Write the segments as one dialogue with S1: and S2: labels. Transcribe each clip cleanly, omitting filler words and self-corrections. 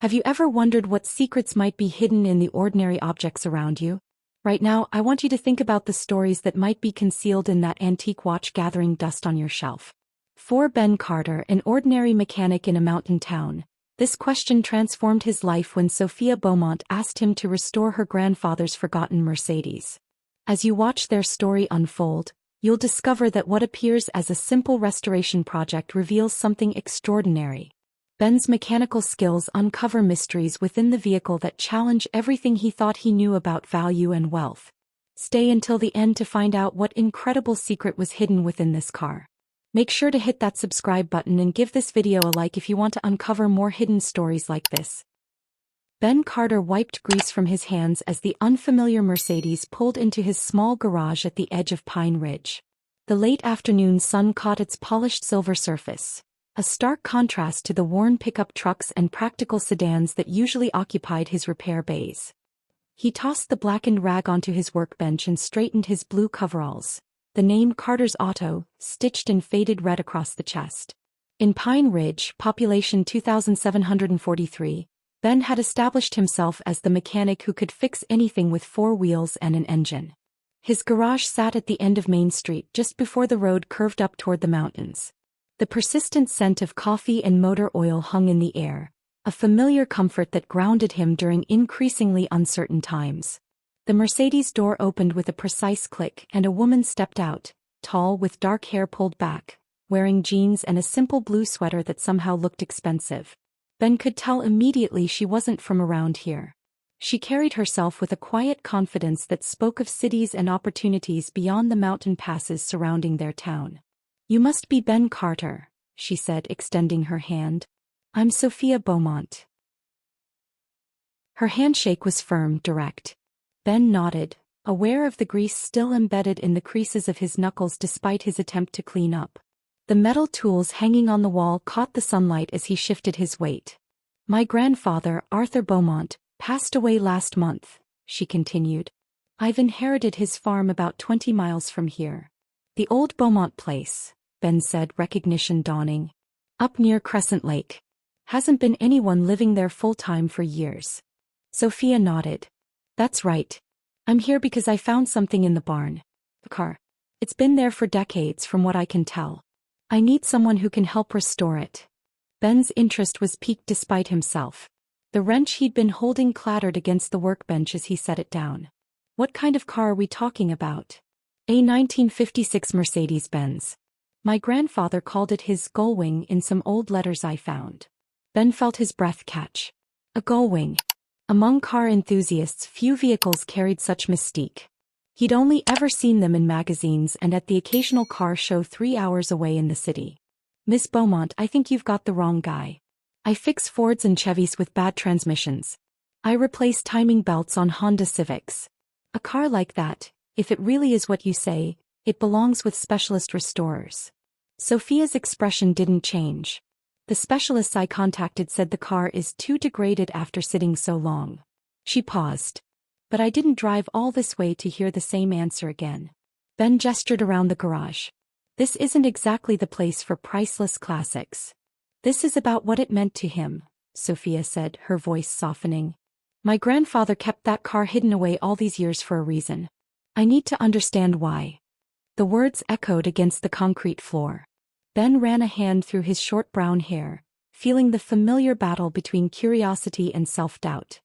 S1: Have you ever wondered what secrets might be hidden in the ordinary objects around you? Right now, I want you to think about the stories that might be concealed in that antique watch gathering dust on your shelf. For Ben Carter, an ordinary mechanic in a mountain town, this question transformed his life when Sophia Beaumont asked him to restore her grandfather's forgotten Mercedes. As you watch their story unfold, you'll discover that what appears as a simple restoration project reveals something extraordinary. Ben's mechanical skills uncover mysteries within the vehicle that challenge everything he thought he knew about value and wealth. Stay until the end to find out what incredible secret was hidden within this car. Make sure to hit that subscribe button and give this video a like if you want to uncover more hidden stories like this. Ben Carter wiped grease from his hands as the unfamiliar Mercedes pulled into his small garage at the edge of Pine Ridge. The late afternoon sun caught its polished silver surface, a stark contrast to the worn pickup trucks and practical sedans that usually occupied his repair bays. He tossed the blackened rag onto his workbench and straightened his blue coveralls, the name Carter's Auto, stitched in faded red across the chest. In Pine Ridge, population 2,743, Ben had established himself as the mechanic who could fix anything with four wheels and an engine. His garage sat at the end of Main Street just before the road curved up toward the mountains. The persistent scent of coffee and motor oil hung in the air, a familiar comfort that grounded him during increasingly uncertain times. The Mercedes door opened with a precise click and a woman stepped out, tall with dark hair pulled back, wearing jeans and a simple blue sweater that somehow looked expensive. Ben could tell immediately she wasn't from around here. She carried herself with a quiet confidence that spoke of cities and opportunities beyond the mountain passes surrounding their town. "You must be Ben Carter," she said, extending her hand. "I'm Sophia Beaumont." Her handshake was firm, direct. Ben nodded, aware of the grease still embedded in the creases of his knuckles despite his attempt to clean up. The metal tools hanging on the wall caught the sunlight as he shifted his weight. "My grandfather, Arthur Beaumont, passed away last month," she continued. "I've inherited his farm about 20 miles from here. The old Beaumont place," Ben said, recognition dawning. "Up near Crescent Lake. Hasn't been anyone living there full-time for years." Sophia nodded. "That's right. I'm here because I found something in the barn. The car. It's been there for decades from what I can tell. I need someone who can help restore it." Ben's interest was piqued despite himself. The wrench he'd been holding clattered against the workbench as he set it down. "What kind of car are we talking about?" "A 1956 Mercedes-Benz. My grandfather called it his Gullwing in some old letters I found." Ben felt his breath catch. A Gullwing. Among car enthusiasts, few vehicles carried such mystique. He'd only ever seen them in magazines and at the occasional car show 3 hours away in the city. "Miss Beaumont, I think you've got the wrong guy. I fix Fords and Chevys with bad transmissions. I replace timing belts on Honda Civics. A car like that, if it really is what you say, it belongs with specialist restorers." Sophia's expression didn't change. "The specialists I contacted said the car is too degraded after sitting so long." She paused. "But I didn't drive all this way to hear the same answer again." Ben gestured around the garage. "This isn't exactly the place for priceless classics. This is about what it meant to him," Sophia said, her voice softening. "My grandfather kept that car hidden away all these years for a reason. I need to understand why." The words echoed against the concrete floor. Ben ran a hand through his short brown hair, feeling the familiar battle between curiosity and self-doubt.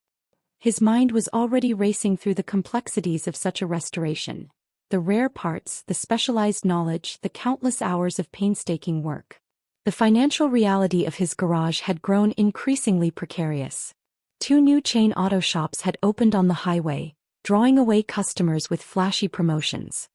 S1: His mind was already racing through the complexities of such a restoration. The rare parts, the specialized knowledge, the countless hours of painstaking work. The financial reality of his garage had grown increasingly precarious. 2 new chain auto shops had opened on the highway, drawing away customers with flashy promotions.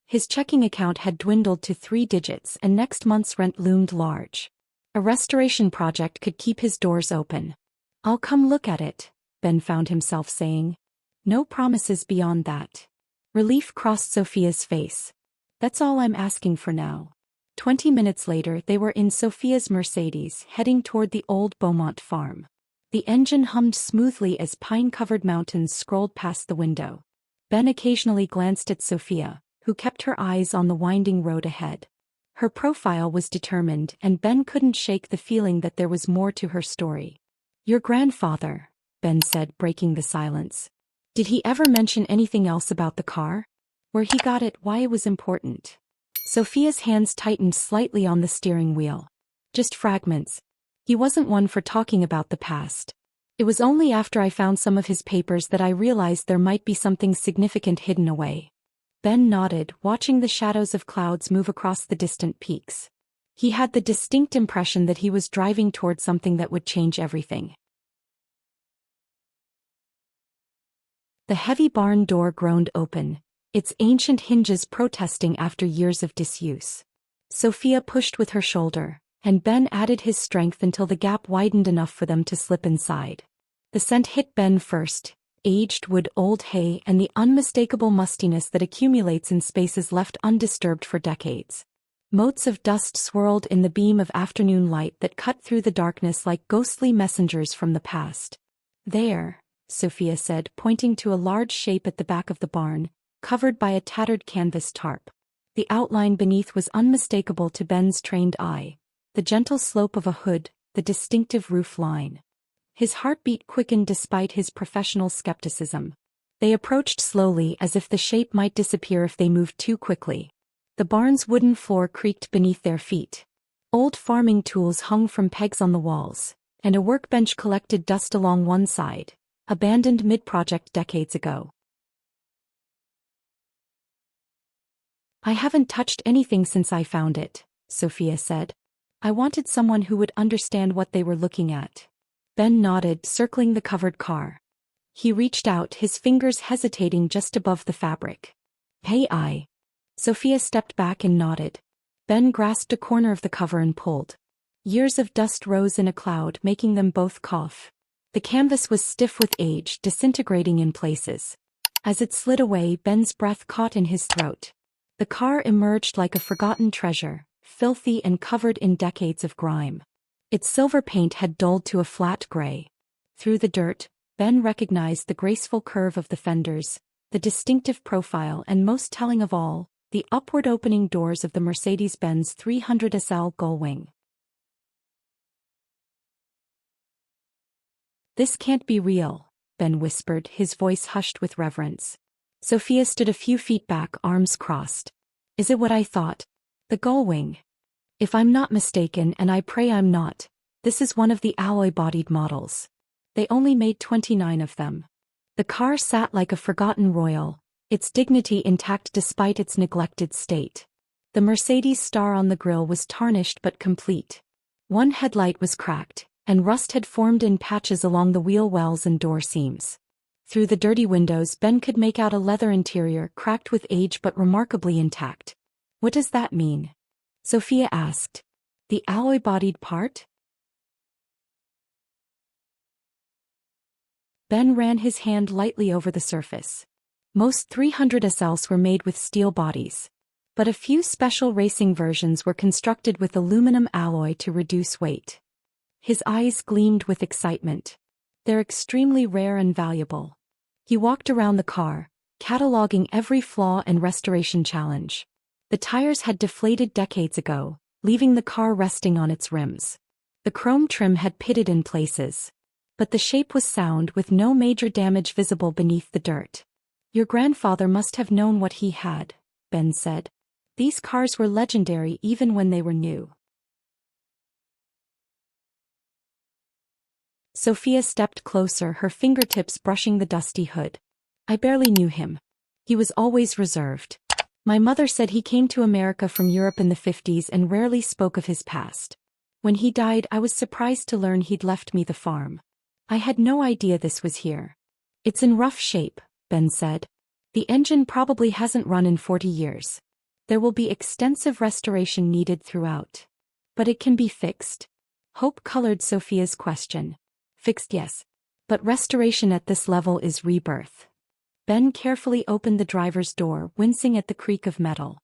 S1: His checking account had dwindled to 3 digits and next month's rent loomed large. A restoration project could keep his doors open. "I'll come look at it," Ben found himself saying. "No promises beyond that." Relief crossed Sophia's face. "That's all I'm asking for now." 20 minutes later they were in Sophia's Mercedes heading toward the old Beaumont farm. The engine hummed smoothly as pine-covered mountains scrolled past the window. Ben occasionally glanced at Sophia, who kept her eyes on the winding road ahead. Her profile was determined and Ben couldn't shake the feeling that there was more to her story. Your grandfather, Ben said, breaking the silence. Did he ever mention anything else about the car? Where he got it, why it was important? Sophia's hands tightened slightly on the steering wheel. Just fragments. He wasn't one for talking about the past. It was only after I found some of his papers that I realized there might be something significant hidden away. Ben nodded, watching the shadows of clouds move across the distant peaks. He had the distinct impression that he was driving toward something that would change everything. The heavy barn door groaned open, its ancient hinges protesting after years of disuse. Sophia pushed with her shoulder, and Ben added his strength until the gap widened enough for them to slip inside. The scent hit Ben first, aged wood, old hay, and the unmistakable mustiness that accumulates in spaces left undisturbed for decades. Motes of dust swirled in the beam of afternoon light that cut through the darkness like ghostly messengers from the past. There, Sophia said, pointing to a large shape at the back of the barn, covered by a tattered canvas tarp. The outline beneath was unmistakable to Ben's trained eye, the gentle slope of a hood, the distinctive roof line. His heartbeat quickened despite his professional skepticism. They approached slowly, as if the shape might disappear if they moved too quickly. The barn's wooden floor creaked beneath their feet. Old farming tools hung from pegs on the walls, and a workbench collected dust along one side, abandoned mid-project decades ago. I haven't touched anything since I found it, Sophia said. I wanted someone who would understand what they were looking at. Ben nodded, circling the covered car. He reached out, his fingers hesitating just above the fabric. Hey, Sophia stepped back and nodded. Ben grasped a corner of the cover and pulled. Years of dust rose in a cloud, making them both cough. The canvas was stiff with age, disintegrating in places. As it slid away, Ben's breath caught in his throat. The car emerged like a forgotten treasure, filthy and covered in decades of grime. Its silver paint had dulled to a flat gray. Through the dirt, Ben recognized the graceful curve of the fenders, the distinctive profile, and most telling of all, the upward opening doors of the Mercedes-Benz 300 SL Gullwing. This can't be real, Ben whispered, his voice hushed with reverence. Sophia stood a few feet back, arms crossed. Is it what I thought? The Gullwing? If I'm not mistaken, and I pray I'm not, this is one of the alloy-bodied models. They only made 29 of them. The car sat like a forgotten royal, its dignity intact despite its neglected state. The Mercedes star on the grille was tarnished but complete. One headlight was cracked, and rust had formed in patches along the wheel wells and door seams. Through the dirty windows, Ben could make out a leather interior, cracked with age but remarkably intact. What does that mean? Sophia asked. The alloy-bodied part? Ben ran his hand lightly over the surface. Most 300 SLs were made with steel bodies, but a few special racing versions were constructed with aluminum alloy to reduce weight. His eyes gleamed with excitement. They're extremely rare and valuable. He walked around the car, cataloging every flaw and restoration challenge. The tires had deflated decades ago, leaving the car resting on its rims. The chrome trim had pitted in places. But the shape was sound, with no major damage visible beneath the dirt. Your grandfather must have known what he had, Ben said. These cars were legendary even when they were new. Sophia stepped closer, her fingertips brushing the dusty hood. I barely knew him. He was always reserved. My mother said he came to America from Europe in the 50s and rarely spoke of his past. When he died, I was surprised to learn he'd left me the farm. I had no idea this was here. It's in rough shape, Ben said. The engine probably hasn't run in 40 years. There will be extensive restoration needed throughout. But it can be fixed. Hope colored Sophia's question. Fixed, yes. But restoration at this level is rebirth. Ben carefully opened the driver's door, wincing at the creak of metal.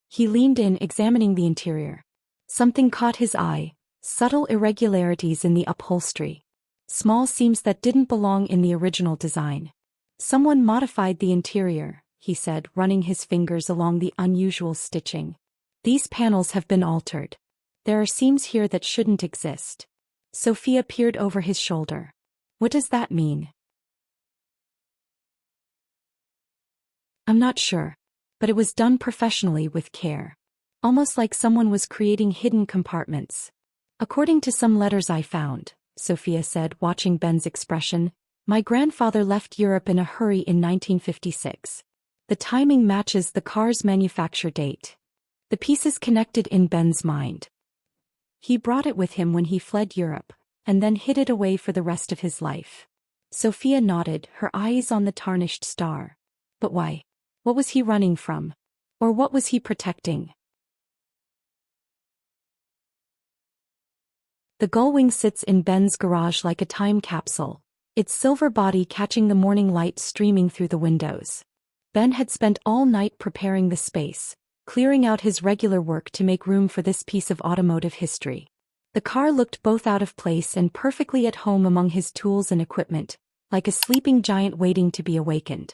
S1: He leaned in, examining the interior. Something caught his eye, subtle irregularities in the upholstery. Small seams that didn't belong in the original design. Someone modified the interior, he said, running his fingers along the unusual stitching. These panels have been altered. There are seams here that shouldn't exist. Sophia peered over his shoulder. What does that mean? I'm not sure. But it was done professionally with care. Almost like someone was creating hidden compartments. According to some letters I found, Sophia said, watching Ben's expression, my grandfather left Europe in a hurry in 1956. The timing matches the car's manufacture date. The pieces connected in Ben's mind. He brought it with him when he fled Europe, and then hid it away for the rest of his life. Sophia nodded, her eyes on the tarnished star. But why? What was he running from? Or what was he protecting? The Gullwing sits in Ben's garage like a time capsule, its silver body catching the morning light streaming through the windows. Ben had spent all night preparing the space, clearing out his regular work to make room for this piece of automotive history. The car looked both out of place and perfectly at home among his tools and equipment, like a sleeping giant waiting to be awakened.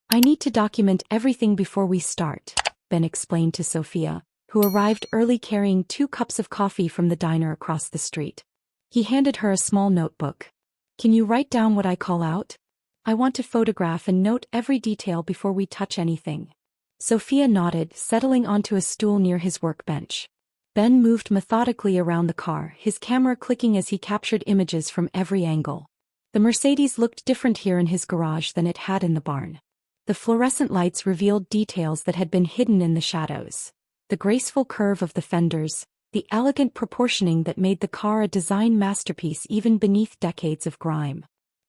S1: I need to document everything before we start, Ben explained to Sophia, who arrived early carrying 2 cups of coffee from the diner across the street. He handed her a small notebook. Can you write down what I call out? I want to photograph and note every detail before we touch anything. Sophia nodded, settling onto a stool near his workbench. Ben moved methodically around the car, his camera clicking as he captured images from every angle. The Mercedes looked different here in his garage than it had in the barn. The fluorescent lights revealed details that had been hidden in the shadows. The graceful curve of the fenders, the elegant proportioning that made the car a design masterpiece even beneath decades of grime.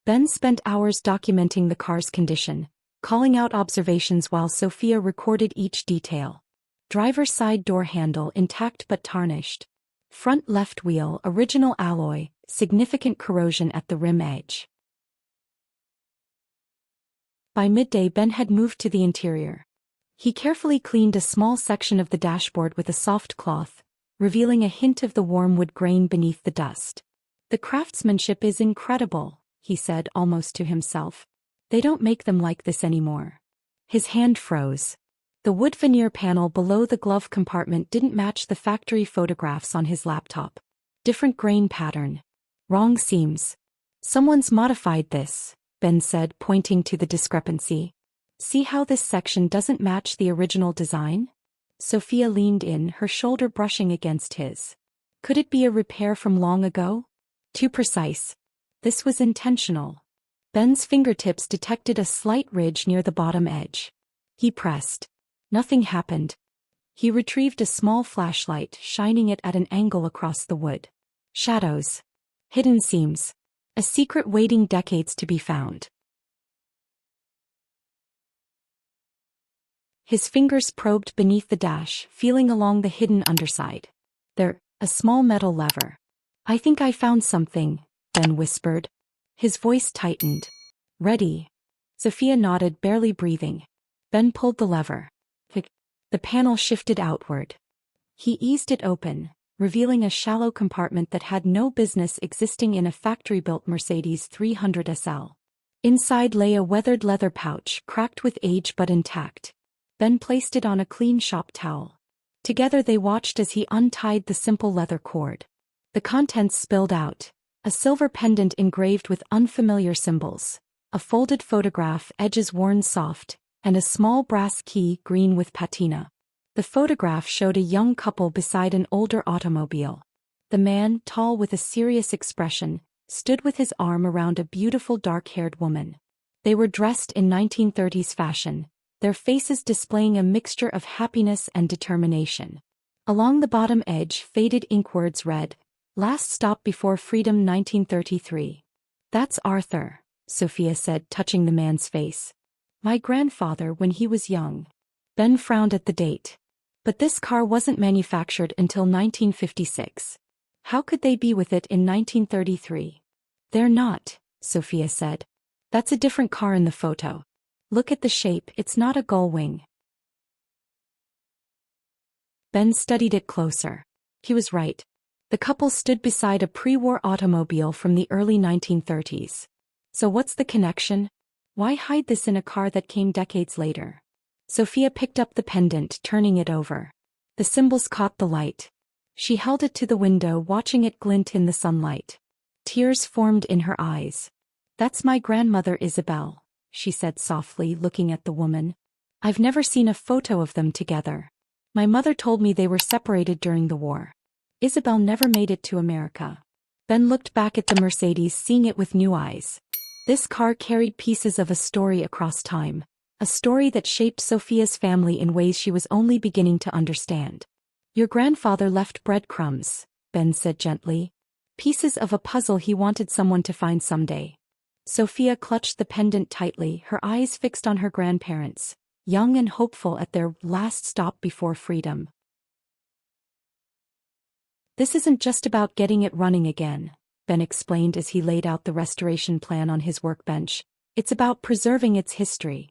S1: Ben spent hours documenting the car's condition, calling out observations while Sophia recorded each detail. Driver's side door handle intact but tarnished. Front left wheel original alloy, significant corrosion at the rim edge. By midday Ben had moved to the interior. He carefully cleaned a small section of the dashboard with a soft cloth, revealing a hint of the warm wood grain beneath the dust. The craftsmanship is incredible, he said almost to himself. They don't make them like this anymore. His hand froze. The wood veneer panel below the glove compartment didn't match the factory photographs on his laptop. Different grain pattern. Wrong seams. Someone's modified this, Ben said, pointing to the discrepancy. See how this section doesn't match the original design? Sophia leaned in, her shoulder brushing against his. Could it be a repair from long ago? Too precise. This was intentional. Ben's fingertips detected a slight ridge near the bottom edge. He pressed. Nothing happened. He retrieved a small flashlight, shining it at an angle across the wood. Shadows. Hidden seams. A secret waiting decades to be found. His fingers probed beneath the dash, feeling along the hidden underside. There, a small metal lever. I think I found something, Ben whispered. His voice tightened. Ready? Sophia nodded, barely breathing. Ben pulled the lever. The panel shifted outward. He eased it open, revealing a shallow compartment that had no business existing in a factory-built Mercedes 300 SL. Inside lay a weathered leather pouch, cracked with age but intact. Ben placed it on a clean shop towel. Together they watched as he untied the simple leather cord. The contents spilled out. A silver pendant engraved with unfamiliar symbols, a folded photograph, edges worn soft, and a small brass key, green with patina. The photograph showed a young couple beside an older automobile. The man, tall with a serious expression, stood with his arm around a beautiful dark-haired woman. They were dressed in 1930s fashion, their faces displaying a mixture of happiness and determination. Along the bottom edge, faded ink words read, "Last stop before freedom 1933. That's Arthur," Sophia said, touching the man's face. "My grandfather when he was young." Ben frowned at the date. But this car wasn't manufactured until 1956. How could they be with it in 1933? "They're not," Sophia said. "That's a different car in the photo. Look at the shape, it's not a Gullwing." Ben studied it closer. He was right. The couple stood beside a pre-war automobile from the early 1930s. So what's the connection? Why hide this in a car that came decades later? Sophia picked up the pendant, turning it over. The symbols caught the light. She held it to the window, watching it glint in the sunlight. Tears formed in her eyes. "That's my grandmother Isabel," she said softly, looking at the woman. "I've never seen a photo of them together. My mother told me they were separated during the war. Isabel never made it to America." Ben looked back at the Mercedes, seeing it with new eyes. This car carried pieces of a story across time, a story that shaped Sophia's family in ways she was only beginning to understand. "Your grandfather left breadcrumbs," Ben said gently. "Pieces of a puzzle he wanted someone to find someday." Sophia clutched the pendant tightly, her eyes fixed on her grandparents, young and hopeful at their last stop before freedom. "This isn't just about getting it running again," Ben explained as he laid out the restoration plan on his workbench. "It's about preserving its history."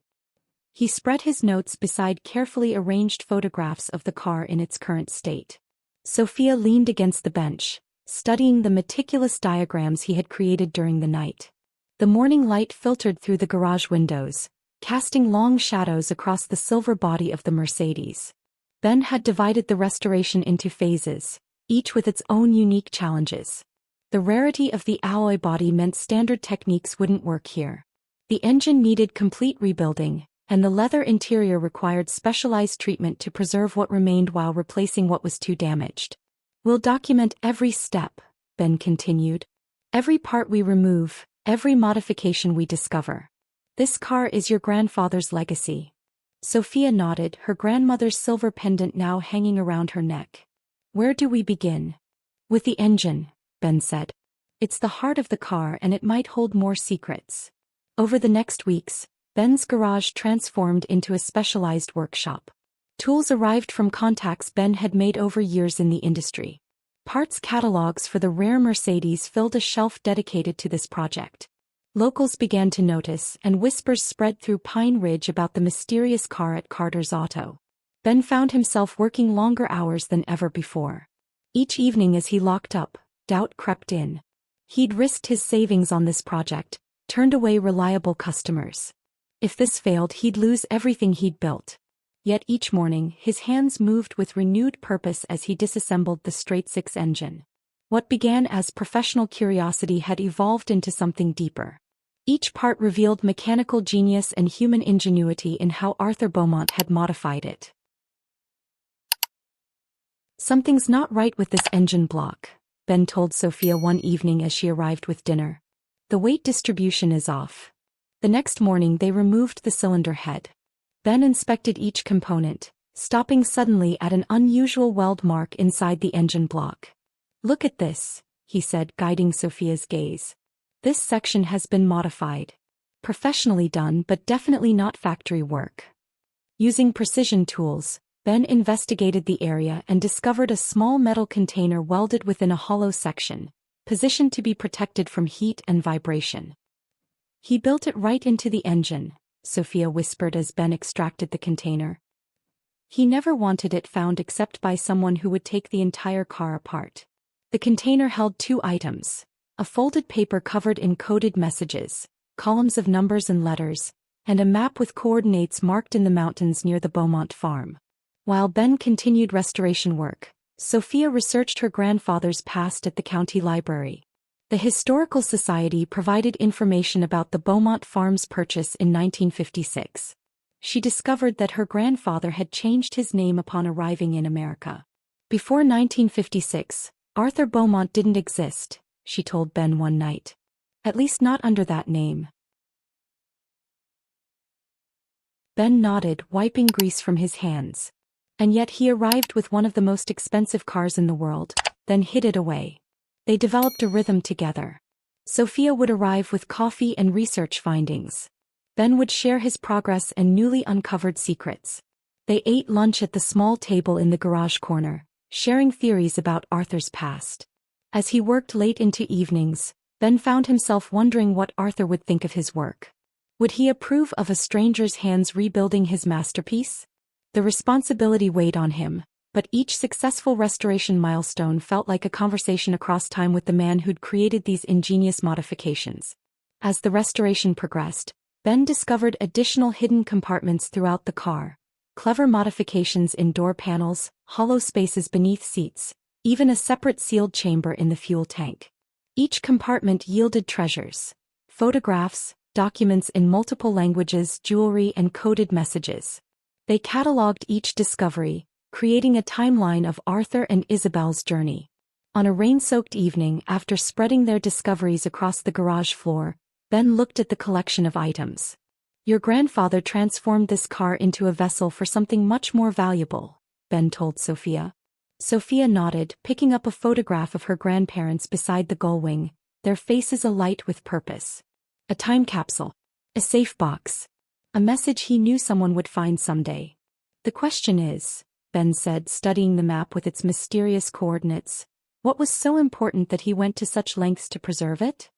S1: He spread his notes beside carefully arranged photographs of the car in its current state. Sophia leaned against the bench, studying the meticulous diagrams he had created during the night. The morning light filtered through the garage windows, casting long shadows across the silver body of the Mercedes. Ben had divided the restoration into phases, each with its own unique challenges. The rarity of the alloy body meant standard techniques wouldn't work here. The engine needed complete rebuilding, and the leather interior required specialized treatment to preserve what remained while replacing what was too damaged. "We'll document every step," Ben continued. "Every part we remove, every modification we discover. This car is your grandfather's legacy." Sophia nodded, her grandmother's silver pendant now hanging around her neck. "Where do we begin?" "With the engine," Ben said. "It's the heart of the car and it might hold more secrets." Over the next weeks, Ben's garage transformed into a specialized workshop. Tools arrived from contacts Ben had made over years in the industry. Parts catalogs for the rare Mercedes filled a shelf dedicated to this project. Locals began to notice, and whispers spread through Pine Ridge about the mysterious car at Carter's Auto. Ben found himself working longer hours than ever before. Each evening as he locked up, doubt crept in. He'd risked his savings on this project, turned away reliable customers. If this failed, he'd lose everything he'd built. Yet each morning, his hands moved with renewed purpose as he disassembled the straight-six engine. What began as professional curiosity had evolved into something deeper. Each part revealed mechanical genius and human ingenuity in how Arthur Beaumont had modified it. "Something's not right with this engine block," Ben told Sophia one evening as she arrived with dinner. "The weight distribution is off." The next morning they removed the cylinder head. Ben inspected each component, stopping suddenly at an unusual weld mark inside the engine block. "Look at this," he said, guiding Sophia's gaze. "This section has been modified. Professionally done, but definitely not factory work." Using precision tools, Ben investigated the area and discovered a small metal container welded within a hollow section, positioned to be protected from heat and vibration. "He built it right into the engine," Sophia whispered as Ben extracted the container. "He never wanted it found except by someone who would take the entire car apart." The container held two items: a folded paper covered in coded messages, columns of numbers and letters, and a map with coordinates marked in the mountains near the Beaumont farm. While Ben continued restoration work, Sophia researched her grandfather's past at the county library. The Historical Society provided information about the Beaumont farm's purchase in 1956. She discovered that her grandfather had changed his name upon arriving in America. Before 1956, Arthur Beaumont didn't exist, she told Ben one night. At least not under that name. Ben nodded, wiping grease from his hands. And yet he arrived with one of the most expensive cars in the world, then hid it away. They developed a rhythm together. Sophia would arrive with coffee and research findings. Ben would share his progress and newly uncovered secrets. They ate lunch at the small table in the garage corner, sharing theories about Arthur's past. As he worked late into evenings, Ben found himself wondering what Arthur would think of his work. Would he approve of a stranger's hands rebuilding his masterpiece? The responsibility weighed on him, but each successful restoration milestone felt like a conversation across time with the man who'd created these ingenious modifications. As the restoration progressed, Ben discovered additional hidden compartments throughout the car, clever modifications in door panels, hollow spaces beneath seats, even a separate sealed chamber in the fuel tank. Each compartment yielded treasures: photographs, documents in multiple languages, jewelry, and coded messages. They catalogued each discovery, creating a timeline of Arthur and Isabel's journey. On a rain-soaked evening, after spreading their discoveries across the garage floor, Ben looked at the collection of items. "Your grandfather transformed this car into a vessel for something much more valuable," Ben told Sophia. Sophia nodded, picking up a photograph of her grandparents beside the Gullwing, their faces alight with purpose. A time capsule. A safe box. A message he knew someone would find someday. "The question is," Ben said, studying the map with its mysterious coordinates, "what was so important that he went to such lengths to preserve it?"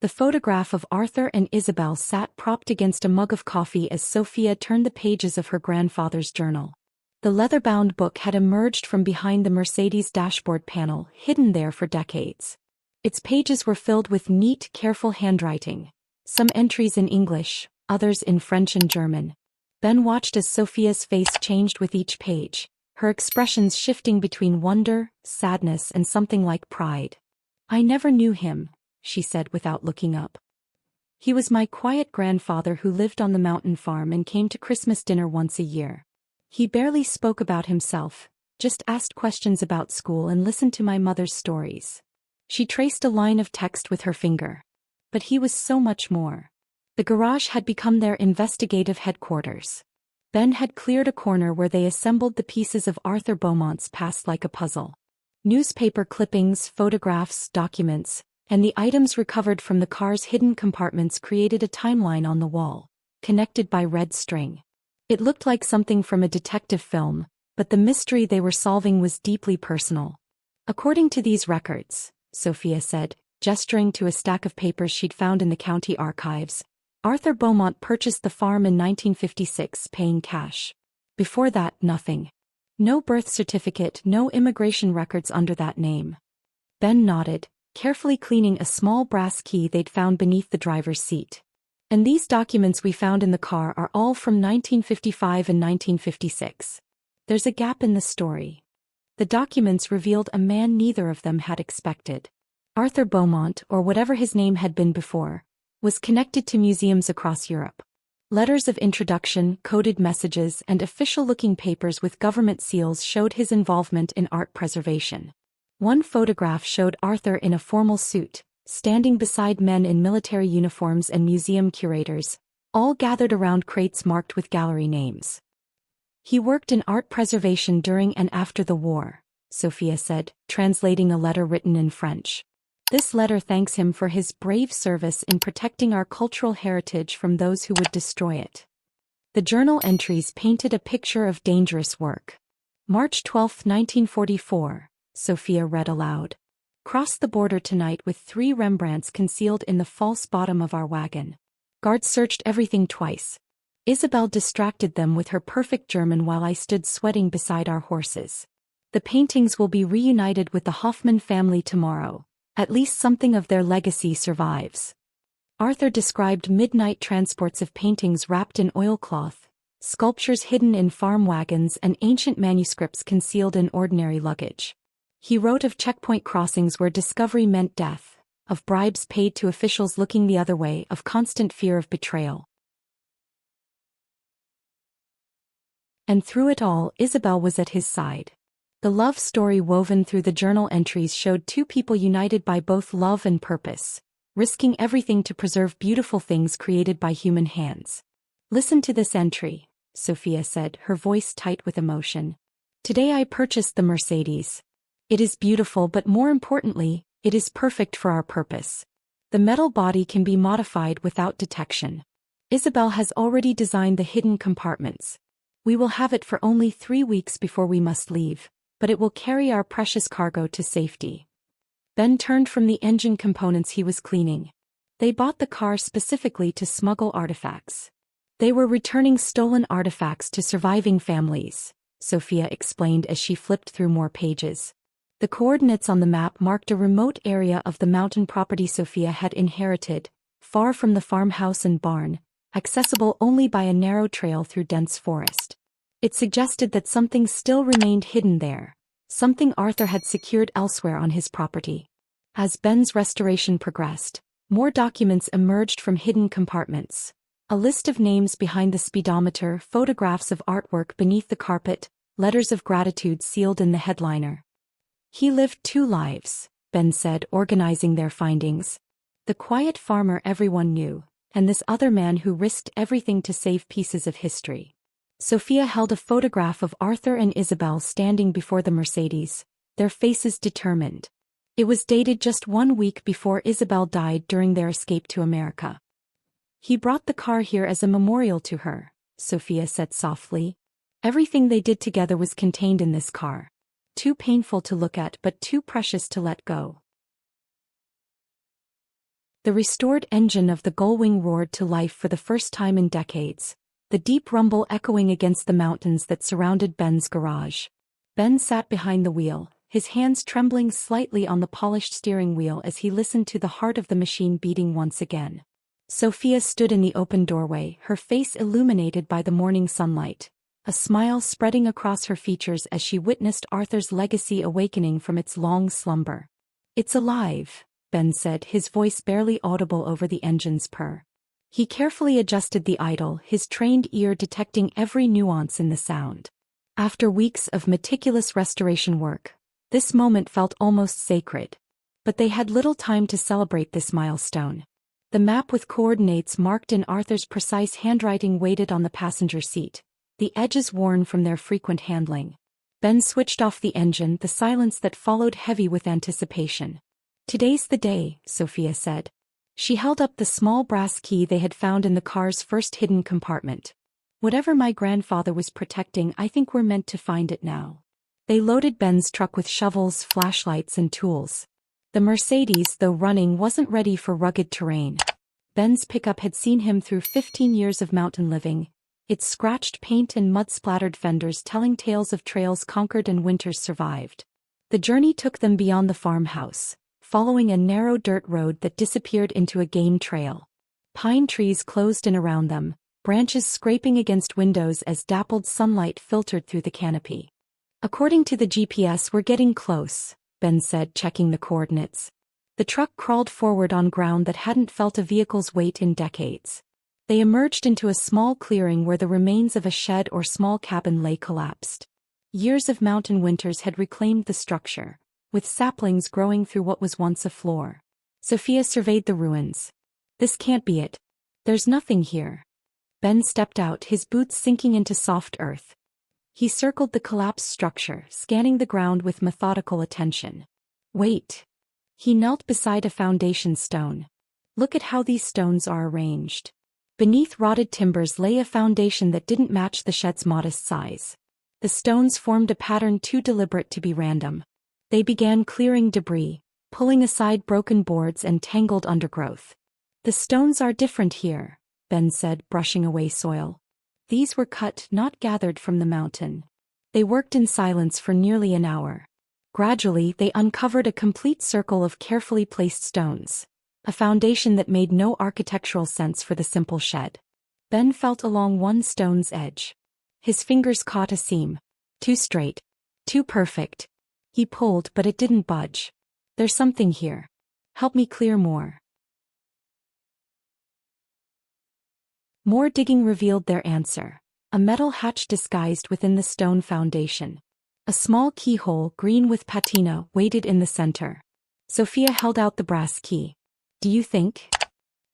S1: The photograph of Arthur and Isabel sat propped against a mug of coffee as Sophia turned the pages of her grandfather's journal. The leather-bound book had emerged from behind the Mercedes dashboard panel, hidden there for decades. Its pages were filled with neat, careful handwriting, some entries in English, others in French and German. Ben watched as Sophia's face changed with each page, her expressions shifting between wonder, sadness, and something like pride. "I never knew him," she said without looking up. "He was my quiet grandfather who lived on the mountain farm and came to Christmas dinner once a year. He barely spoke about himself, just asked questions about school and listened to my mother's stories." She traced a line of text with her finger. "But he was so much more." The garage had become their investigative headquarters. Ben had cleared a corner where they assembled the pieces of Arthur Beaumont's past like a puzzle. Newspaper clippings, photographs, documents, and the items recovered from the car's hidden compartments created a timeline on the wall, connected by red string. It looked like something from a detective film, but the mystery they were solving was deeply personal. "According to these records," Sophia said, gesturing to a stack of papers she'd found in the county archives, "Arthur Beaumont purchased the farm in 1956, paying cash. Before that, nothing. No birth certificate, no immigration records under that name." Ben nodded, carefully cleaning a small brass key they'd found beneath the driver's seat. "And these documents we found in the car are all from 1955 and 1956. There's a gap in the story." The documents revealed a man neither of them had expected. Arthur Beaumont, or whatever his name had been before, was connected to museums across Europe. Letters of introduction, coded messages, and official-looking papers with government seals showed his involvement in art preservation. One photograph showed Arthur in a formal suit, standing beside men in military uniforms and museum curators, all gathered around crates marked with gallery names. "He worked in art preservation during and after the war," Sophia said, translating a letter written in French. "This letter thanks him for his brave service in protecting our cultural heritage from those who would destroy it." The journal entries painted a picture of dangerous work. "March 12, 1944, Sophia read aloud. "Crossed the border tonight with 3 Rembrandts concealed in the false bottom of our wagon. Guards searched everything twice. Isabel distracted them with her perfect German while I stood sweating beside our horses. The paintings will be reunited with the Hoffman family tomorrow. At least something of their legacy survives." Arthur described midnight transports of paintings wrapped in oilcloth, sculptures hidden in farm wagons, and ancient manuscripts concealed in ordinary luggage. He wrote of checkpoint crossings where discovery meant death, of bribes paid to officials looking the other way, of constant fear of betrayal. And through it all, Isabel was at his side. The love story woven through the journal entries showed 2 people united by both love and purpose, risking everything to preserve beautiful things created by human hands. "Listen to this entry," Sophia said, her voice tight with emotion. "Today I purchased the Mercedes. It is beautiful, but more importantly, it is perfect for our purpose. The metal body can be modified without detection. Isabel has already designed the hidden compartments. We will have it for only 3 weeks before we must leave, but it will carry our precious cargo to safety." Ben turned from the engine components he was cleaning. "They bought the car specifically to smuggle artifacts. They were returning stolen artifacts to surviving families," Sophia explained as she flipped through more pages. The coordinates on the map marked a remote area of the mountain property Sophia had inherited, far from the farmhouse and barn, accessible only by a narrow trail through dense forest. It suggested that something still remained hidden there, something Arthur had secured elsewhere on his property. As Ben's restoration progressed, more documents emerged from hidden compartments. A list of names behind the speedometer, photographs of artwork beneath the carpet, letters of gratitude sealed in the headliner. He lived 2 lives, Ben said, organizing their findings. The quiet farmer everyone knew, and this other man who risked everything to save pieces of history. Sophia held a photograph of Arthur and Isabel standing before the Mercedes, their faces determined. It was dated just 1 week before Isabel died during their escape to America. "He brought the car here as a memorial to her," Sophia said softly. "Everything they did together was contained in this car. Too painful to look at but too precious to let go." The restored engine of the Gullwing roared to life for the first time in decades, the deep rumble echoing against the mountains that surrounded Ben's garage. Ben sat behind the wheel, his hands trembling slightly on the polished steering wheel as he listened to the heart of the machine beating once again. Sophia stood in the open doorway, her face illuminated by the morning sunlight, a smile spreading across her features as she witnessed Arthur's legacy awakening from its long slumber. "It's alive," Ben said, his voice barely audible over the engine's purr. He carefully adjusted the idle, his trained ear detecting every nuance in the sound. After weeks of meticulous restoration work, this moment felt almost sacred. But they had little time to celebrate this milestone. The map with coordinates marked in Arthur's precise handwriting waited on the passenger seat, the edges worn from their frequent handling. Ben switched off the engine, the silence that followed heavy with anticipation. "Today's the day," Sophia said. She held up the small brass key they had found in the car's first hidden compartment. "Whatever my grandfather was protecting, I think we're meant to find it now." They loaded Ben's truck with shovels, flashlights, and tools. The Mercedes, though running, wasn't ready for rugged terrain. Ben's pickup had seen him through 15 years of mountain living, its scratched paint and mud-splattered fenders telling tales of trails conquered and winters survived. The journey took them beyond the farmhouse, following a narrow dirt road that disappeared into a game trail. Pine trees closed in around them, branches scraping against windows as dappled sunlight filtered through the canopy. "According to the GPS, we're getting close," Ben said, checking the coordinates. The truck crawled forward on ground that hadn't felt a vehicle's weight in decades. They emerged into a small clearing where the remains of a shed or small cabin lay collapsed. Years of mountain winters had reclaimed the structure, with saplings growing through what was once a floor. Sophia surveyed the ruins. "This can't be it. There's nothing here." Ben stepped out, his boots sinking into soft earth. He circled the collapsed structure, scanning the ground with methodical attention. "Wait." He knelt beside a foundation stone. "Look at how these stones are arranged." Beneath rotted timbers lay a foundation that didn't match the shed's modest size. The stones formed a pattern too deliberate to be random. They began clearing debris, pulling aside broken boards and tangled undergrowth. "The stones are different here," Ben said, brushing away soil. "These were cut, not gathered from the mountain." They worked in silence for nearly an hour. Gradually, they uncovered a complete circle of carefully placed stones, a foundation that made no architectural sense for the simple shed. Ben felt along one stone's edge. His fingers caught a seam. Too straight. Too perfect. He pulled, but it didn't budge. "There's something here. Help me clear more." More digging revealed their answer. A metal hatch disguised within the stone foundation. A small keyhole, green with patina, waited in the center. Sophia held out the brass key. "Do you think?"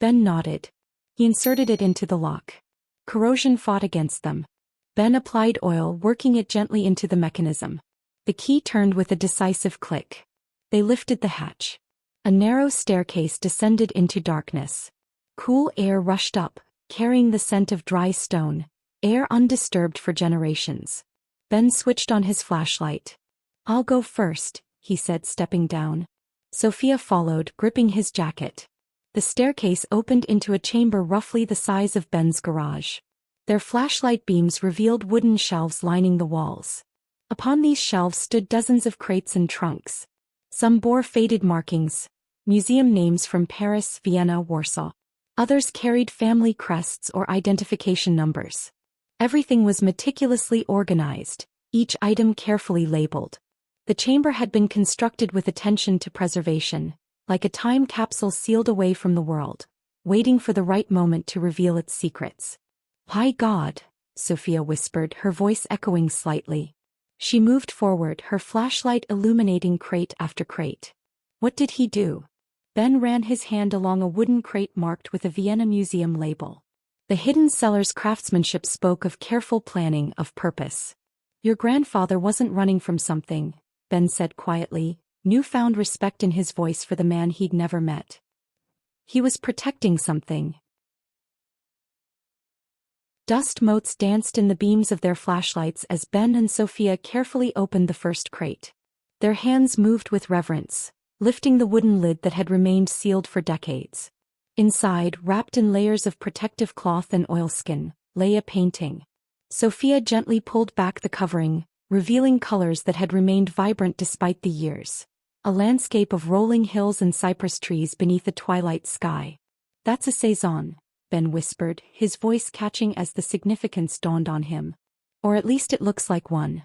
S1: Ben nodded. He inserted it into the lock. Corrosion fought against them. Ben applied oil, working it gently into the mechanism. The key turned with a decisive click. They lifted the hatch. A narrow staircase descended into darkness. Cool air rushed up, carrying the scent of dry stone, air undisturbed for generations. Ben switched on his flashlight. "I'll go first," he said, stepping down. Sophia followed, gripping his jacket. The staircase opened into a chamber roughly the size of Ben's garage. Their flashlight beams revealed wooden shelves lining the walls. Upon these shelves stood dozens of crates and trunks. Some bore faded markings, museum names from Paris, Vienna, Warsaw. Others carried family crests or identification numbers. Everything was meticulously organized, each item carefully labeled. The chamber had been constructed with attention to preservation, like a time capsule sealed away from the world, waiting for the right moment to reveal its secrets. "My God," Sophia whispered, her voice echoing slightly. She moved forward, her flashlight illuminating crate after crate. "What did he do?" Ben ran his hand along a wooden crate marked with a Vienna Museum label. The hidden cellar's craftsmanship spoke of careful planning, of purpose. "Your grandfather wasn't running from something," Ben said quietly, newfound respect in his voice for the man he'd never met. "He was protecting something." Dust motes danced in the beams of their flashlights as Ben and Sophia carefully opened the first crate. Their hands moved with reverence, lifting the wooden lid that had remained sealed for decades. Inside, wrapped in layers of protective cloth and oilskin, lay a painting. Sophia gently pulled back the covering, revealing colors that had remained vibrant despite the years. A landscape of rolling hills and cypress trees beneath a twilight sky. "That's a saison," Ben whispered, his voice catching as the significance dawned on him. "Or at least it looks like one."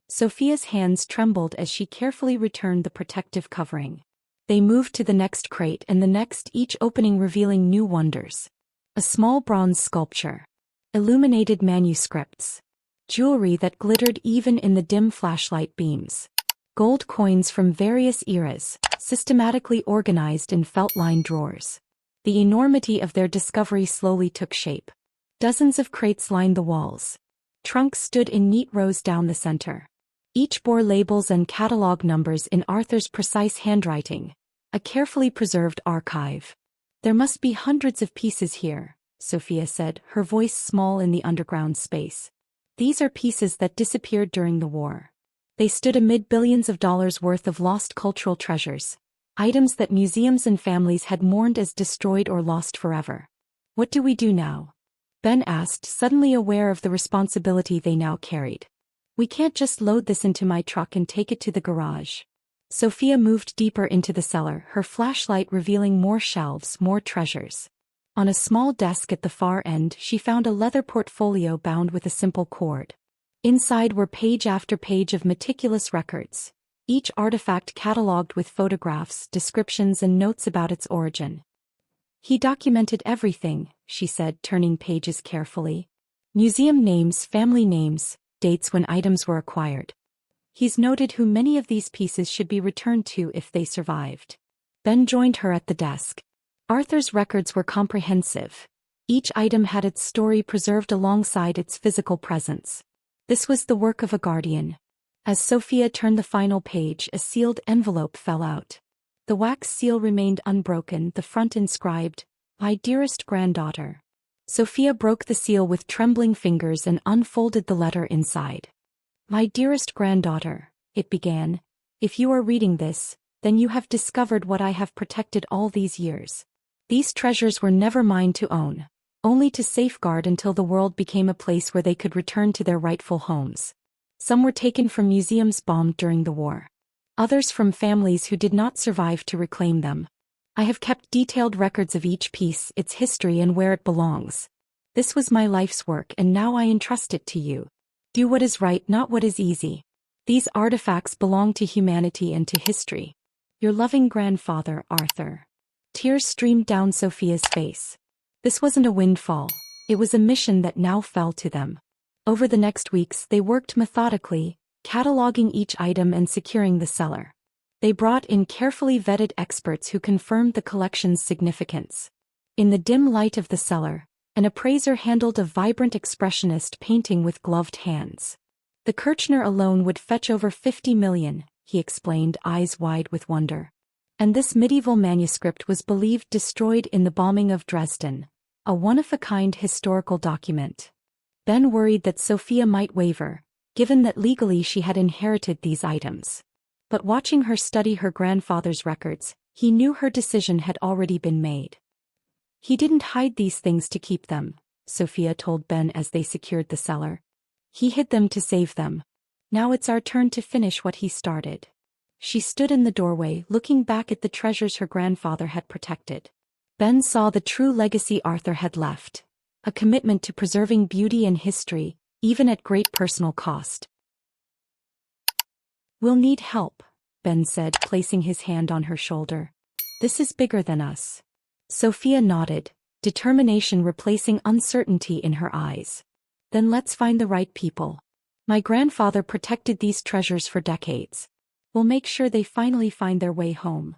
S1: Sophia's hands trembled as she carefully returned the protective covering. They moved to the next crate and the next, each opening revealing new wonders. A small bronze sculpture. Illuminated manuscripts. Jewelry that glittered even in the dim flashlight beams. Gold coins from various eras, systematically organized in felt-lined drawers. The enormity of their discovery slowly took shape. Dozens of crates lined the walls. Trunks stood in neat rows down the center. Each bore labels and catalog numbers in Arthur's precise handwriting, a carefully preserved archive. "There must be hundreds of pieces here," Sophia said, her voice small in the underground space. "These are pieces that disappeared during the war. They stood amid billions of dollars worth of lost cultural treasures. Items that museums and families had mourned as destroyed or lost forever. What do we do now?" Ben asked, suddenly aware of the responsibility they now carried. "We can't just load this into my truck and take it to the garage." Sophia moved deeper into the cellar, her flashlight revealing more shelves, more treasures. On a small desk at the far end, she found a leather portfolio bound with a simple cord. Inside were page after page of meticulous records, each artifact catalogued with photographs, descriptions, and notes about its origin. "He documented everything," she said, turning pages carefully. "Museum names, family names, dates when items were acquired. He's noted who many of these pieces should be returned to if they survived." Ben joined her at the desk. Arthur's records were comprehensive. Each item had its story preserved alongside its physical presence. This was the work of a guardian. As Sophia turned the final page, a sealed envelope fell out. The wax seal remained unbroken, the front inscribed, "My dearest granddaughter." Sophia broke the seal with trembling fingers and unfolded the letter inside. "My dearest granddaughter," it began, "if you are reading this, then you have discovered what I have protected all these years. These treasures were never mine to own, only to safeguard until the world became a place where they could return to their rightful homes. Some were taken from museums bombed during the war. Others from families who did not survive to reclaim them. I have kept detailed records of each piece, its history, and where it belongs. This was my life's work, and now I entrust it to you. Do what is right, not what is easy. These artifacts belong to humanity and to history. Your loving grandfather, Arthur." Tears streamed down Sophia's face. This wasn't a windfall. It was a mission that now fell to them. Over the next weeks, they worked methodically, cataloging each item and securing the cellar. They brought in carefully vetted experts who confirmed the collection's significance. In the dim light of the cellar, an appraiser handled a vibrant expressionist painting with gloved hands. "The Kirchner alone would fetch over 50 million, he explained, eyes wide with wonder. And this medieval manuscript was believed destroyed in the bombing of Dresden, a one-of-a-kind historical document. Ben worried that Sophia might waver, given that legally she had inherited these items. But watching her study her grandfather's records, he knew her decision had already been made. "He didn't hide these things to keep them," Sophia told Ben as they secured the cellar. "He hid them to save them. Now it's our turn to finish what he started." She stood in the doorway, looking back at the treasures her grandfather had protected. Ben saw the true legacy Arthur had left. A commitment to preserving beauty and history, even at great personal cost. We'll need help, Ben said, placing his hand on her shoulder. This is bigger than us. Sophia nodded, determination replacing uncertainty in her eyes. Then let's find the right people. My grandfather protected these treasures for decades. We'll make sure they finally find their way home.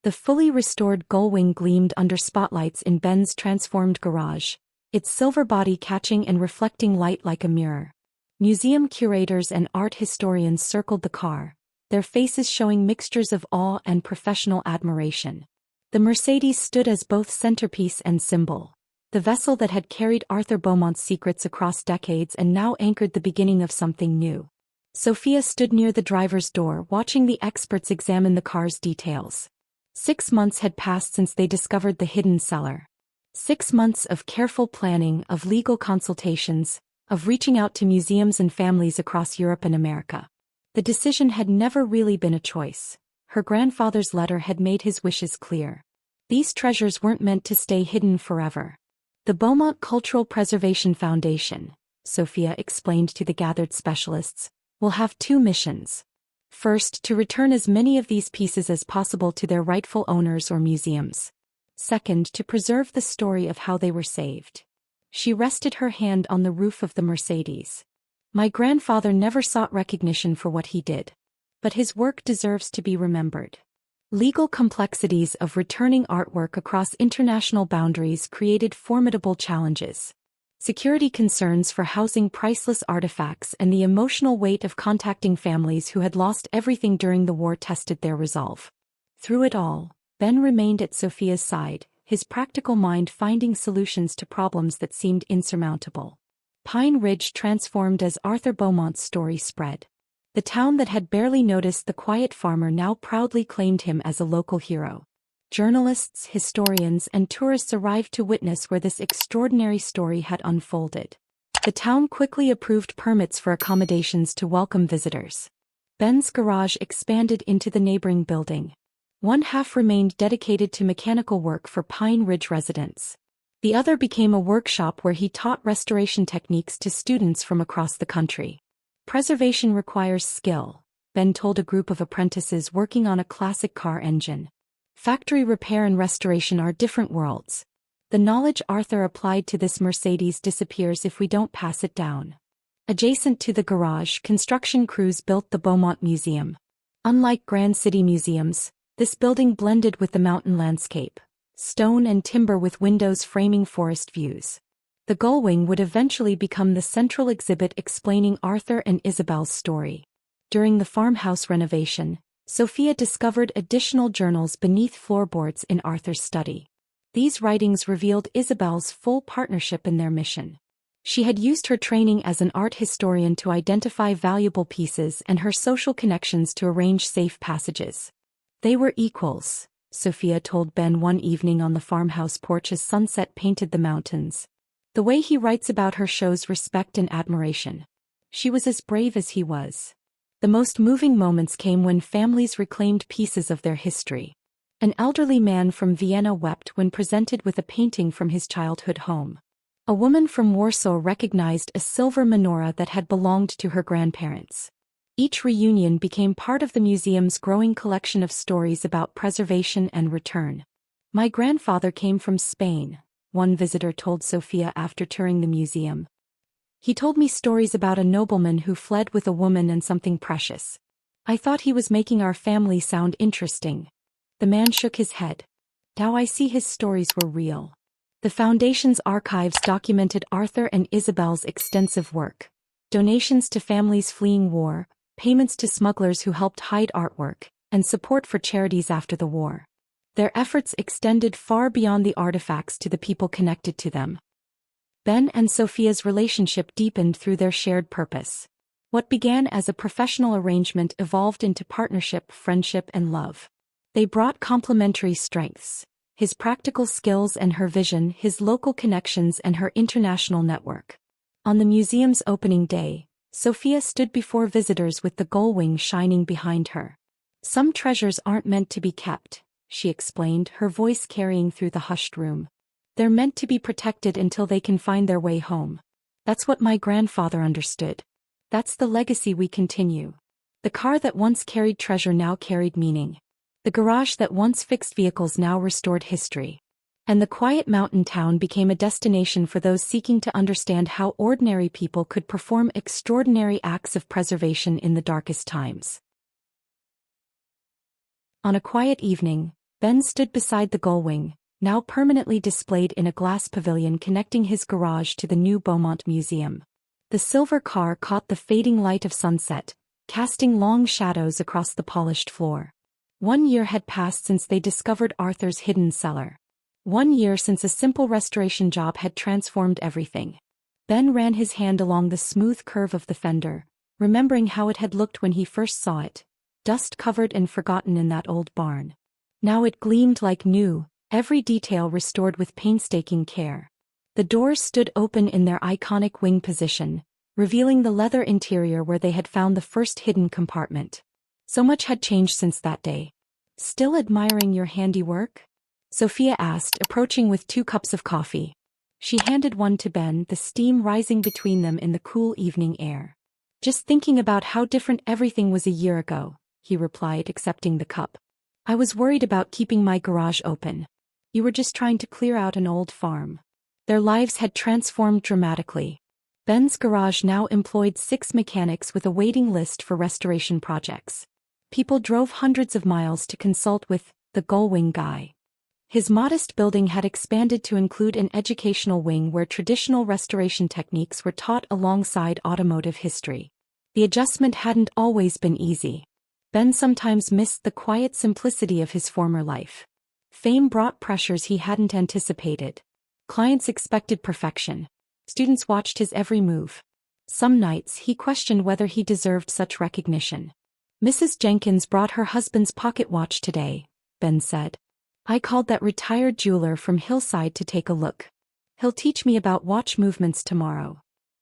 S1: The fully restored Gullwing gleamed under spotlights in Ben's transformed garage, its silver body catching and reflecting light like a mirror. Museum curators and art historians circled the car, their faces showing mixtures of awe and professional admiration. The Mercedes stood as both centerpiece and symbol, the vessel that had carried Arthur Beaumont's secrets across decades and now anchored the beginning of something new. Sophia stood near the driver's door, watching the experts examine the car's details. 6 months had passed since they discovered the hidden cellar. 6 months of careful planning, of legal consultations, of reaching out to museums and families across Europe and America. The decision had never really been a choice. Her grandfather's letter had made his wishes clear. These treasures weren't meant to stay hidden forever. The Beaumont Cultural Preservation Foundation, Sophia explained to the gathered specialists, will have 2 missions. First, to return as many of these pieces as possible to their rightful owners or museums. Second, to preserve the story of how they were saved. She rested her hand on the roof of the Mercedes. My grandfather never sought recognition for what he did. But his work deserves to be remembered. Legal complexities of returning artwork across international boundaries created formidable challenges. Security concerns for housing priceless artifacts and the emotional weight of contacting families who had lost everything during the war tested their resolve. Through it all, Ben remained at Sophia's side, his practical mind finding solutions to problems that seemed insurmountable. Pine Ridge transformed as Arthur Beaumont's story spread. The town that had barely noticed the quiet farmer now proudly claimed him as a local hero. Journalists, historians, and tourists arrived to witness where this extraordinary story had unfolded. The town quickly approved permits for accommodations to welcome visitors. Ben's garage expanded into the neighboring building. One half remained dedicated to mechanical work for Pine Ridge residents. The other became a workshop where he taught restoration techniques to students from across the country. Preservation requires skill, Ben told a group of apprentices working on a classic car engine. Factory repair and restoration are different worlds. The knowledge Arthur applied to this Mercedes disappears if we don't pass it down. Adjacent to the garage, construction crews built the Beaumont Museum. Unlike Grand City museums, this building blended with the mountain landscape, stone and timber with windows framing forest views. The Gullwing would eventually become the central exhibit explaining Arthur and Isabel's story. During the farmhouse renovation, Sophia discovered additional journals beneath floorboards in Arthur's study. These writings revealed Isabel's full partnership in their mission. She had used her training as an art historian to identify valuable pieces and her social connections to arrange safe passages. They were equals, Sophia told Ben one evening on the farmhouse porch as sunset painted the mountains. The way he writes about her shows respect and admiration. She was as brave as he was. The most moving moments came when families reclaimed pieces of their history. An elderly man from Vienna wept when presented with a painting from his childhood home. A woman from Warsaw recognized a silver menorah that had belonged to her grandparents. Each reunion became part of the museum's growing collection of stories about preservation and return. My grandfather came from Spain, one visitor told Sophia after touring the museum. He told me stories about a nobleman who fled with a woman and something precious. I thought he was making our family sound interesting. The man shook his head. Now I see his stories were real. The Foundation's archives documented Arthur and Isabel's extensive work. Donations to families fleeing war, payments to smugglers who helped hide artwork, and support for charities after the war. Their efforts extended far beyond the artifacts to the people connected to them. Ben and Sophia's relationship deepened through their shared purpose. What began as a professional arrangement evolved into partnership, friendship, and love. They brought complementary strengths: his practical skills and her vision, his local connections and her international network. On the museum's opening day, Sophia stood before visitors with the Gullwing shining behind her. Some treasures aren't meant to be kept, she explained, her voice carrying through the hushed room. They're meant to be protected until they can find their way home. That's what my grandfather understood. That's the legacy we continue. The car that once carried treasure now carried meaning. The garage that once fixed vehicles now restored history. And the quiet mountain town became a destination for those seeking to understand how ordinary people could perform extraordinary acts of preservation in the darkest times. On a quiet evening, Ben stood beside the Gullwing, now permanently displayed in a glass pavilion connecting his garage to the new Beaumont Museum. The silver car caught the fading light of sunset, casting long shadows across the polished floor. 1 year had passed since they discovered Arthur's hidden cellar. 1 year since a simple restoration job had transformed everything. Ben ran his hand along the smooth curve of the fender, remembering how it had looked when he first saw it, dust-covered and forgotten in that old barn. Now it gleamed like new, every detail restored with painstaking care. The doors stood open in their iconic wing position, revealing the leather interior where they had found the first hidden compartment. So much had changed since that day. "Still admiring your handiwork?" Sophia asked, approaching with 2 cups of coffee. She handed one to Ben, the steam rising between them in the cool evening air. "Just thinking about how different everything was a year ago," he replied, accepting the cup. "I was worried about keeping my garage open. You were just trying to clear out an old farm." Their lives had transformed dramatically. Ben's garage now employed 6 mechanics with a waiting list for restoration projects. People drove hundreds of miles to consult with the Gullwing guy. His modest building had expanded to include an educational wing where traditional restoration techniques were taught alongside automotive history. The adjustment hadn't always been easy. Ben sometimes missed the quiet simplicity of his former life. Fame brought pressures he hadn't anticipated. Clients expected perfection. Students watched his every move. Some nights he questioned whether he deserved such recognition. "Mrs. Jenkins brought her husband's pocket watch today," Ben said. "I called that retired jeweler from Hillside to take a look. He'll teach me about watch movements tomorrow."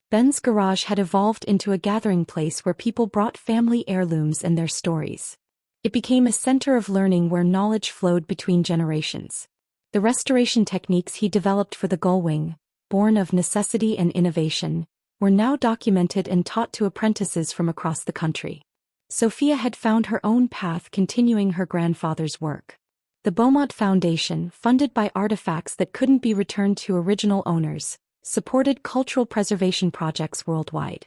S1: Ben's garage had evolved into a gathering place where people brought family heirlooms and their stories. It became a center of learning where knowledge flowed between generations. The restoration techniques he developed for the Gullwing, born of necessity and innovation, were now documented and taught to apprentices from across the country. Sophia had found her own path, continuing her grandfather's work. The Beaumont Foundation, funded by artifacts that couldn't be returned to original owners, supported cultural preservation projects worldwide.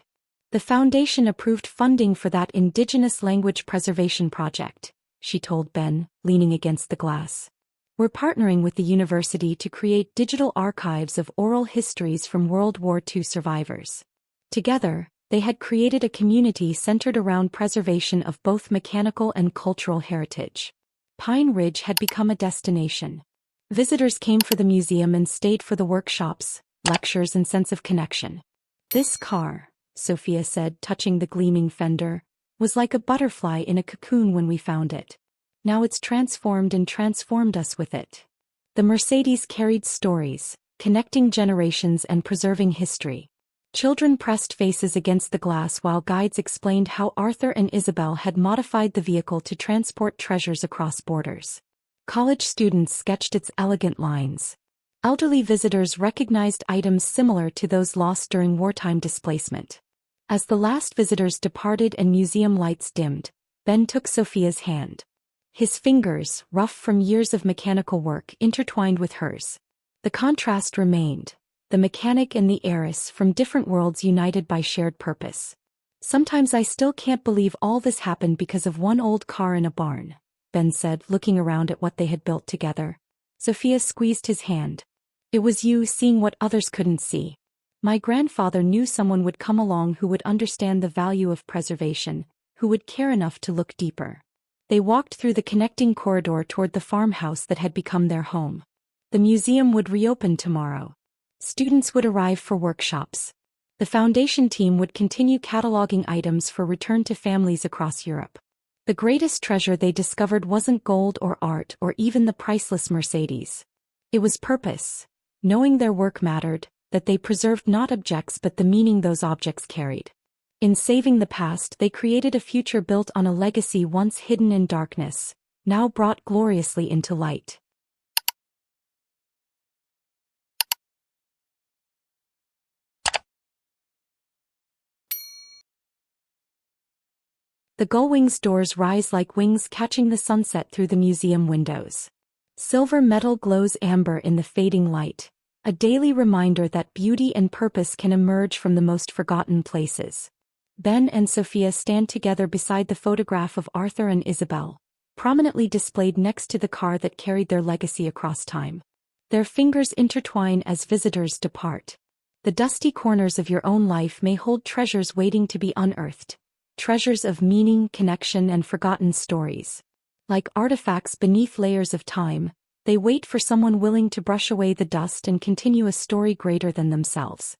S1: The foundation approved funding for that indigenous language preservation project, she told Ben, leaning against the glass. "We're partnering with the university to create digital archives of oral histories from World War II survivors." Together, they had created a community centered around preservation of both mechanical and cultural heritage. Pine Ridge had become a destination. Visitors came for the museum and stayed for the workshops, lectures, and sense of connection. "This car," Sophia said, touching the gleaming fender, "was like a butterfly in a cocoon when we found it. Now it's transformed and transformed us with it." The Mercedes carried stories, connecting generations and preserving history. Children pressed faces against the glass while guides explained how Arthur and Isabel had modified the vehicle to transport treasures across borders. College students sketched its elegant lines. Elderly visitors recognized items similar to those lost during wartime displacement. As the last visitors departed and museum lights dimmed, Ben took Sophia's hand. His fingers, rough from years of mechanical work, intertwined with hers. The contrast remained. The mechanic and the heiress from different worlds united by shared purpose. "Sometimes I still can't believe all this happened because of one old car in a barn," Ben said, looking around at what they had built together. Sophia squeezed his hand. "It was you seeing what others couldn't see. My grandfather knew someone would come along who would understand the value of preservation, who would care enough to look deeper." They walked through the connecting corridor toward the farmhouse that had become their home. The museum would reopen tomorrow. Students would arrive for workshops. The foundation team would continue cataloging items for return to families across Europe. The greatest treasure they discovered wasn't gold or art or even the priceless Mercedes. It was purpose, knowing their work mattered, that they preserved not objects but the meaning those objects carried. In saving the past, they created a future built on a legacy once hidden in darkness, now brought gloriously into light. The Gullwing's doors rise like wings catching the sunset through the museum windows. Silver metal glows amber in the fading light, a daily reminder that beauty and purpose can emerge from the most forgotten places. Ben and Sophia stand together beside the photograph of Arthur and Isabel, prominently displayed next to the car that carried their legacy across time. Their fingers intertwine as visitors depart. The dusty corners of your own life may hold treasures waiting to be unearthed, treasures of meaning, connection, and forgotten stories. Like artifacts beneath layers of time, they wait for someone willing to brush away the dust and continue a story greater than themselves.